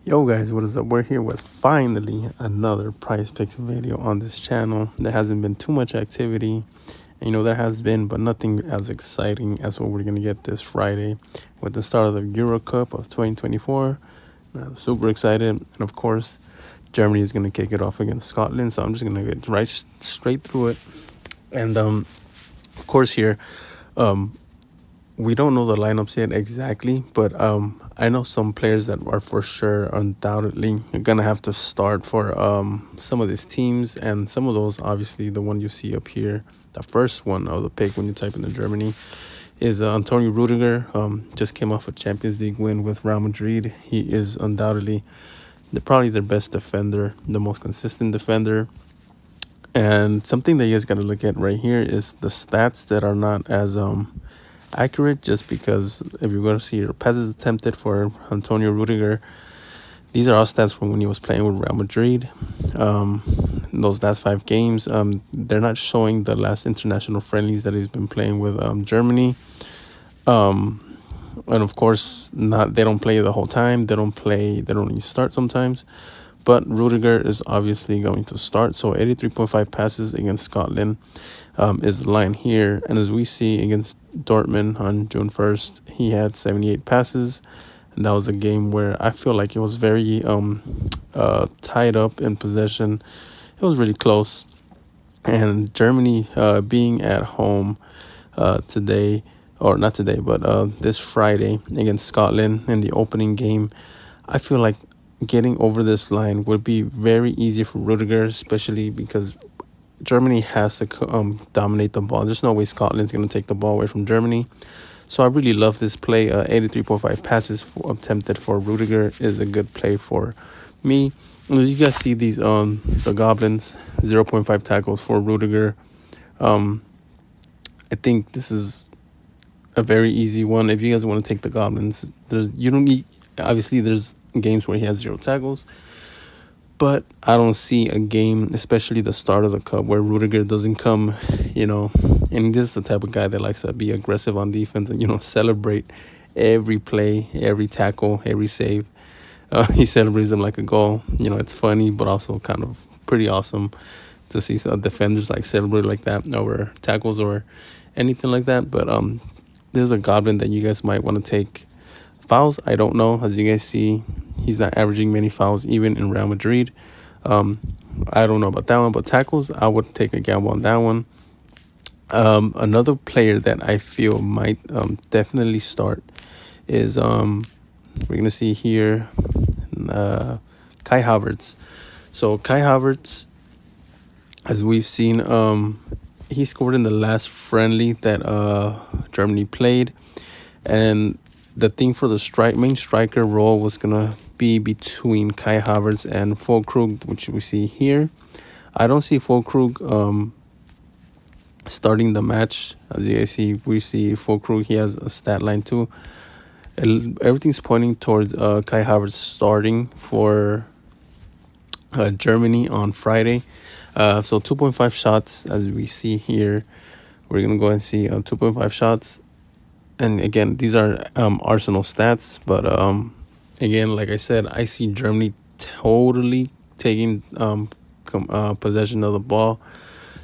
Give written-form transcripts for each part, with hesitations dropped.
Yo guys, what is up? We're here with finally another Prize Picks video on this channel. There hasn't been too much activity. And, there has been, but nothing as exciting as what we're going to get this Friday with the start of the EUROCUP of 2024. I'm super excited. And of course, Germany is going to kick it off against Scotland. So I'm just going to get straight through it. And of course here, we don't know the lineups yet exactly, but I know some players that are for sure undoubtedly gonna have to start for some of these teams, and some of those, obviously the one you see up here, the first one of the pick when you type into Germany, is Antonio Rudiger. Just came off a Champions League win with Real Madrid. He is undoubtedly probably their best defender, the most consistent defender. And something that you guys got to look at right here is the stats that are not as accurate, just because if you're going to see your passes attempted for Antonio Rudiger, these are all stats from when he was playing with Real Madrid. Those last 5 games, they're not showing the last international friendlies that he's been playing with Germany. And of course, they don't play the whole time. They don't even start sometimes. But Rudiger is obviously going to start. So 83.5 passes against Scotland is the line here. And as we see against Dortmund on June 1st, he had 78 passes. And that was a game where I feel like it was very tied up in possession. It was really close. And Germany being at home today, or not today, but this Friday against Scotland in the opening game, I feel like getting over this line would be very easy for Rudiger, especially because Germany has to dominate the ball. There's no way Scotland's going to take the ball away from Germany. So I really love this play. 83.5 passes attempted for Rudiger is a good play for me. And as you guys see, these the Goblins, 0.5 tackles for Rudiger. I think this is a very easy one. If you guys want to take the Goblins, obviously there's games where he has 0 tackles, but I don't see a game, especially the start of the cup, where Rudiger doesn't come, and this is the type of guy that likes to be aggressive on defense and, celebrate every play, every tackle, every save. He celebrates them like a goal. It's funny, but also kind of pretty awesome to see defenders like celebrate like that over tackles or anything like that. But this is a Goblin that you guys might want to take. Fouls, I don't know. As you guys see, he's not averaging many fouls even in Real Madrid. I don't know about that one, but tackles, I would take a gamble on that one. Another player that I feel might definitely start is we're gonna see here Kai Havertz. So Kai Havertz, as we've seen, he scored in the last friendly that Germany played, and the thing for the main striker role was gonna be between Kai Havertz and Füllkrug, which we see here. I don't see Füllkrug starting the match. As you guys see, we see Füllkrug, he has a stat line too. Everything's pointing towards Kai Havertz starting for Germany on Friday. So 2.5 shots, as we see here. We're gonna go and see 2.5 shots. And again, these are Arsenal stats, but again, like I said, I see Germany totally taking possession of the ball.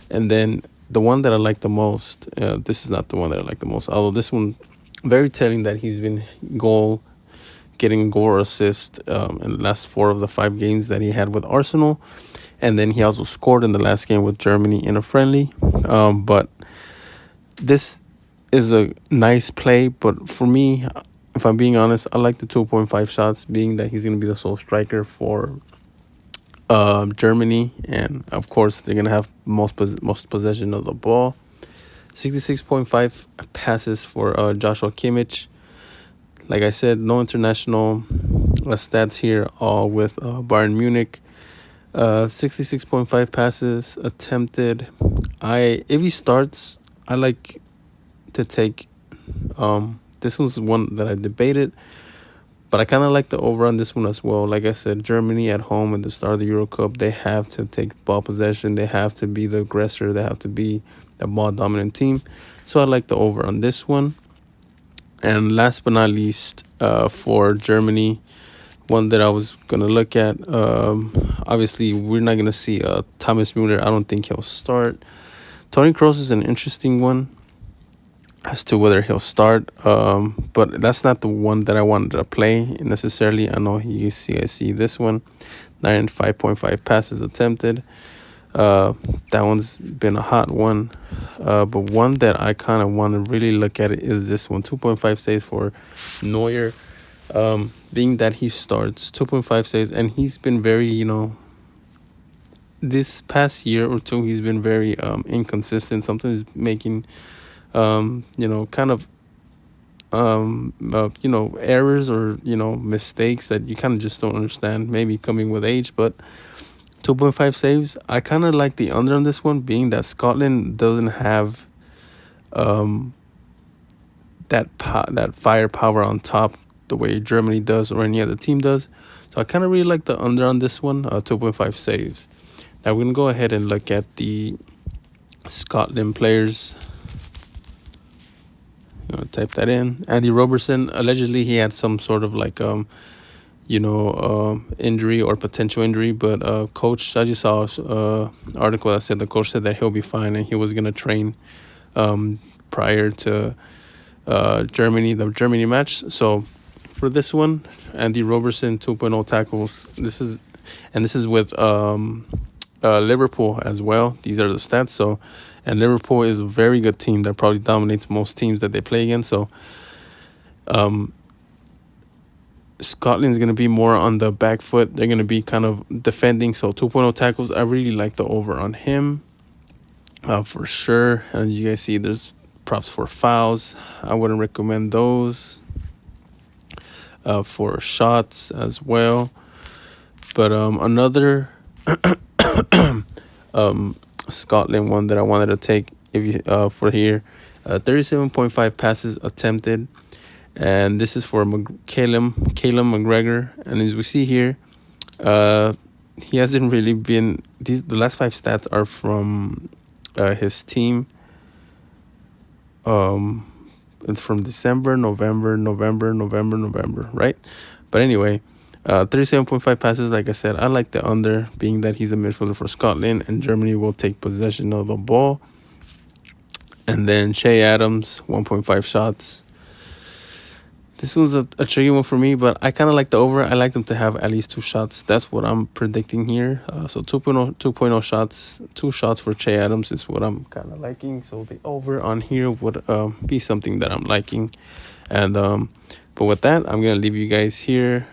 And then the one that I like the most, this is not the one that I like the most, although this one, very telling that he's been getting a goal or assist in the last 4 of the 5 games that he had with Arsenal. And then he also scored in the last game with Germany in a friendly. But this is a nice play, but for me, if I'm being honest, I like the 2.5 shots, being that he's going to be the sole striker for Germany, and of course they're going to have most possession of the ball. 66.5 passes for Joshua Kimmich. Like I said, no international stats here, all with Bayern Munich. 66.5 passes attempted. If he starts, I like to take this one's one that I debated, but I kind of like the over on this one as well. Like I said, Germany at home at the start of the EuroCup, they have to take ball possession, they have to be the aggressor, they have to be the ball dominant team. So I like the over on this one. And last but not least, for Germany, one that I was gonna look at. Obviously, we're not gonna see Thomas Muller. I don't think he'll start. Tony Kroos is an interesting one as to whether he'll start. But that's not the one that I wanted to play necessarily. I know you see this one, 5.5 passes attempted. That one's been a hot one. But one that I kind of want to really look at it is this one, 2.5 saves for Neuer. Being that he starts 2.5 saves, and he's been very, this past year or two, he's been very inconsistent. Sometimes making, kind of, errors or, mistakes that you kind of just don't understand, maybe coming with age. But 2.5 saves, I kind of like the under on this one, being that Scotland doesn't have that firepower on top the way Germany does or any other team does. So I kind of really like the under on this one, 2.5 saves. Now we're going to go ahead and look at the Scotland players. I'm going to type that in. Andy Robertson, allegedly he had some sort of like, injury or potential injury. But coach, I just saw an article that said the coach said that he'll be fine and he was going to train prior to the Germany match. So for this one, Andy Robertson, 2.0 tackles. This is with Liverpool as well. These are the stats. So, and Liverpool is a very good team that probably dominates most teams that they play against. So, Scotland's going to be more on the back foot. They're going to be kind of defending. So 2.0 tackles. I really like the over on him for sure. As you guys see, there's props for fouls. I wouldn't recommend those. For shots as well. But another Scotland one that I wanted to take for here, 37.5 passes attempted, and this is for Caleb McGregor. And as we see here, he hasn't really been. The last 5 stats are from his team. It's from December, November, right? But anyway, 37.5 passes. Like I said, I like the under, being that he's a midfielder for Scotland, and Germany will take possession of the ball. And then Che Adams, 1.5 shots. This one's a tricky one for me, but I kind of like the over. I like them to have at least 2 shots. That's what I'm predicting here. So 2.0 shots, 2 shots for Che Adams is what I'm kind of liking. So the over on here would be something that I'm liking. And but with that, I'm gonna leave you guys here.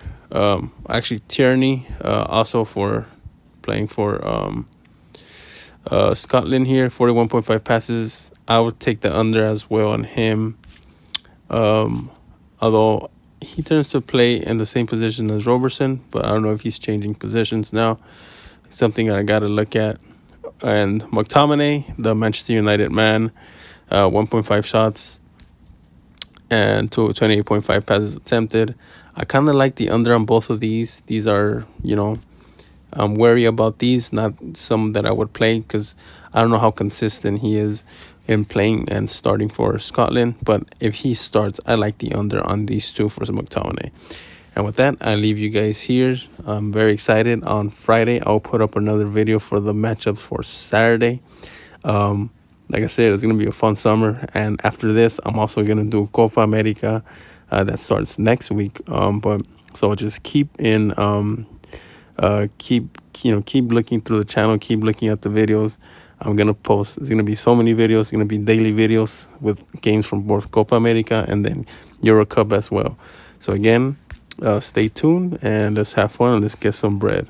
Actually, Tierney, also for playing for Scotland here, 41.5 passes. I would take the under as well on him. Although he tends to play in the same position as Robertson, but I don't know if he's changing positions now. It's something I got to look at. And McTominay, the Manchester United man, 1.5 shots and 28.5 passes attempted. I kind of like the under on both of these. These are, I'm wary about these, not some that I would play, because I don't know how consistent he is in playing and starting for Scotland. But if he starts, I like the under on these two for McTominay. And with that, I leave you guys here. I'm very excited. On Friday, I'll put up another video for the matchups for Saturday. Like I said, it's going to be a fun summer. And after this, I'm also going to do Copa America that starts next week. But so just keep looking through the channel, keep looking at the videos. I'm going to post, there's going to be so many videos. It's going to be daily videos with games from both Copa America and then EUROCUP as well. So again, stay tuned and let's have fun and let's get some bread.